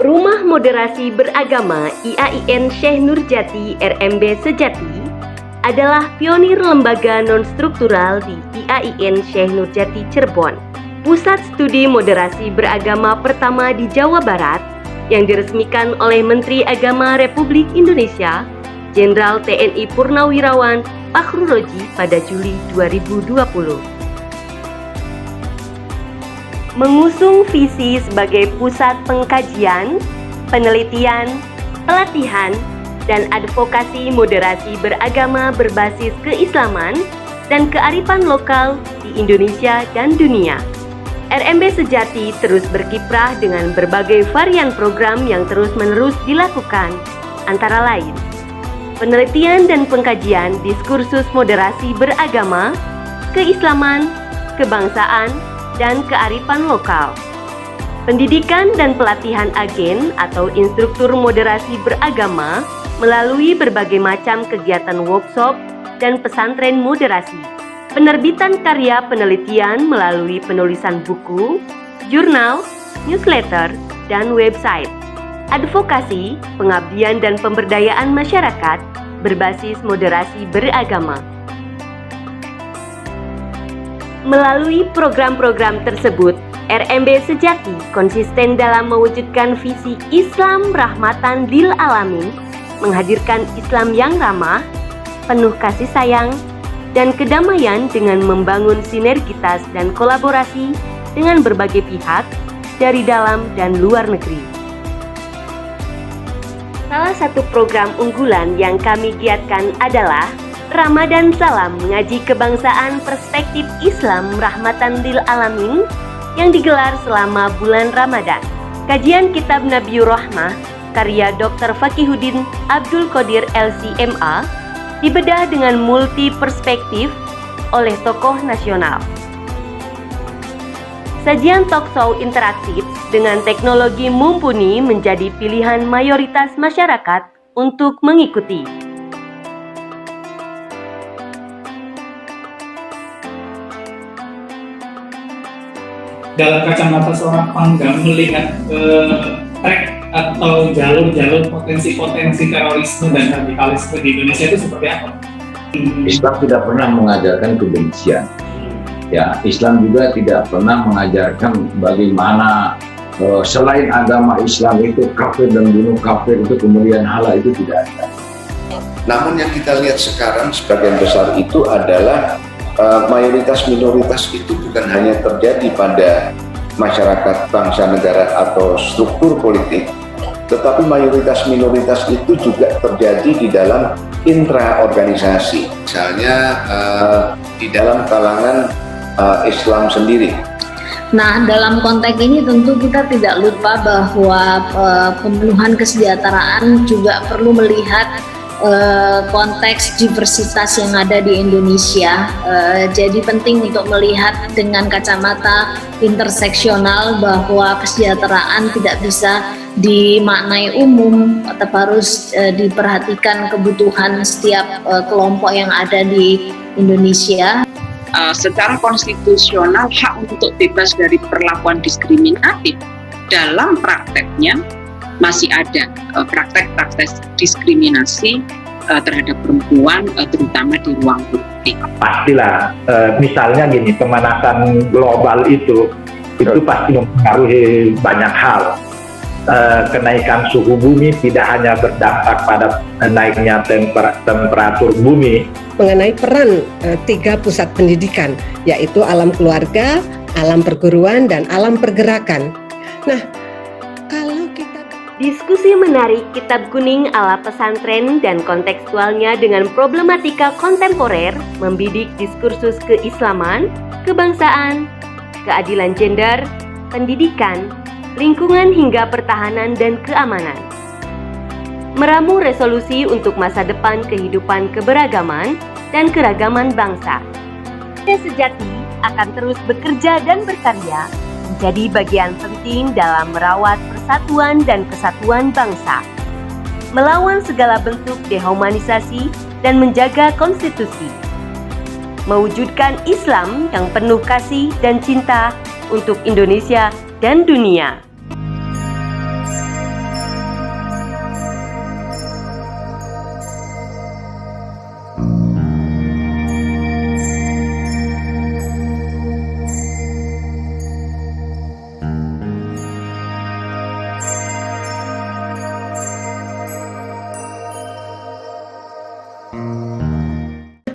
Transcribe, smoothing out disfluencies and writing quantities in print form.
Rumah Moderasi Beragama IAIN Syekh Nurjati RMB Sejati adalah pionir lembaga non-struktural di IAIN Syekh Nurjati Cirebon, pusat studi moderasi beragama pertama di Jawa Barat yang diresmikan oleh Menteri Agama Republik Indonesia, Jenderal TNI Purnawirawan Fakhru Roji pada Juli 2020. Mengusung visi sebagai pusat pengkajian, penelitian, pelatihan, dan advokasi moderasi beragama berbasis keislaman dan kearifan lokal di Indonesia dan dunia. RMB Sejati terus berkiprah dengan berbagai varian program yang terus-menerus dilakukan, antara lain penelitian dan pengkajian diskursus moderasi beragama, keislaman, kebangsaan, dan kearifan lokal. Pendidikan dan pelatihan agen atau instruktur moderasi beragama melalui berbagai macam kegiatan workshop dan pesantren moderasi. Penerbitan karya penelitian melalui penulisan buku, jurnal, newsletter, dan website. Advokasi, pengabdian dan pemberdayaan masyarakat berbasis moderasi beragama. Melalui program-program tersebut, RMB Sejati konsisten dalam mewujudkan visi Islam rahmatan lil alamin, menghadirkan Islam yang ramah, penuh kasih sayang, dan kedamaian dengan membangun sinergitas dan kolaborasi dengan berbagai pihak dari dalam dan luar negeri. Salah satu program unggulan yang kami giatkan adalah Ramadan Salam Mengaji Kebangsaan Perspektif Islam Rahmatan Lil Alamin yang digelar selama bulan Ramadan. Kajian Kitab Nabiur Rahmah karya Dr. Fakihuddin Abdul Qadir LC.MA dibedah dengan multi perspektif oleh tokoh nasional. Sajian talkshow interaktif dengan teknologi mumpuni menjadi pilihan mayoritas masyarakat untuk mengikuti. Dalam kacamata seorang panggang melihat track atau jalur-jalur potensi-potensi terorisme dan radikalisme di Indonesia itu seperti apa? Islam tidak pernah mengajarkan kebencian. Ya, Islam juga tidak pernah mengajarkan bagaimana selain agama Islam itu kafir dan bunuh kafir itu kemudian halal, itu tidak ada. Namun yang kita lihat sekarang sebagian besar itu adalah mayoritas minoritas itu bukan hanya terjadi pada masyarakat bangsa negara atau struktur politik, tetapi mayoritas minoritas itu juga terjadi di dalam intra-organisasi, misalnya di dalam kalangan Islam sendiri. Nah, dalam konteks ini tentu kita tidak lupa bahwa pemenuhan kesejahteraan juga perlu melihat konteks diversitas yang ada di Indonesia. Jadi penting untuk melihat dengan kacamata interseksional bahwa kesejahteraan tidak bisa dimaknai umum, tetap harus diperhatikan kebutuhan setiap kelompok yang ada di Indonesia. Secara konstitusional hak untuk bebas dari perlakuan diskriminatif dalam prakteknya masih ada praktek-praktek diskriminasi terhadap perempuan, terutama di ruang publik. Pastilah, misalnya gini, pemanasan global itu pasti mempengaruhi banyak hal. Kenaikan suhu bumi tidak hanya berdampak pada naiknya temperatur bumi. Mengenai peran 3 pusat pendidikan, yaitu alam keluarga, alam perguruan, dan alam pergerakan. Nah, diskusi menarik Kitab Kuning ala pesantren dan kontekstualnya dengan problematika kontemporer membidik diskursus keislaman, kebangsaan, keadilan gender, pendidikan, lingkungan hingga pertahanan dan keamanan. Meramu resolusi untuk masa depan kehidupan keberagaman dan keragaman bangsa. Sejati akan terus bekerja dan berkarya menjadi bagian penting dalam merawat persatuan dan kesatuan bangsa, melawan segala bentuk dehumanisasi dan menjaga konstitusi, mewujudkan Islam yang penuh kasih dan cinta untuk Indonesia dan dunia.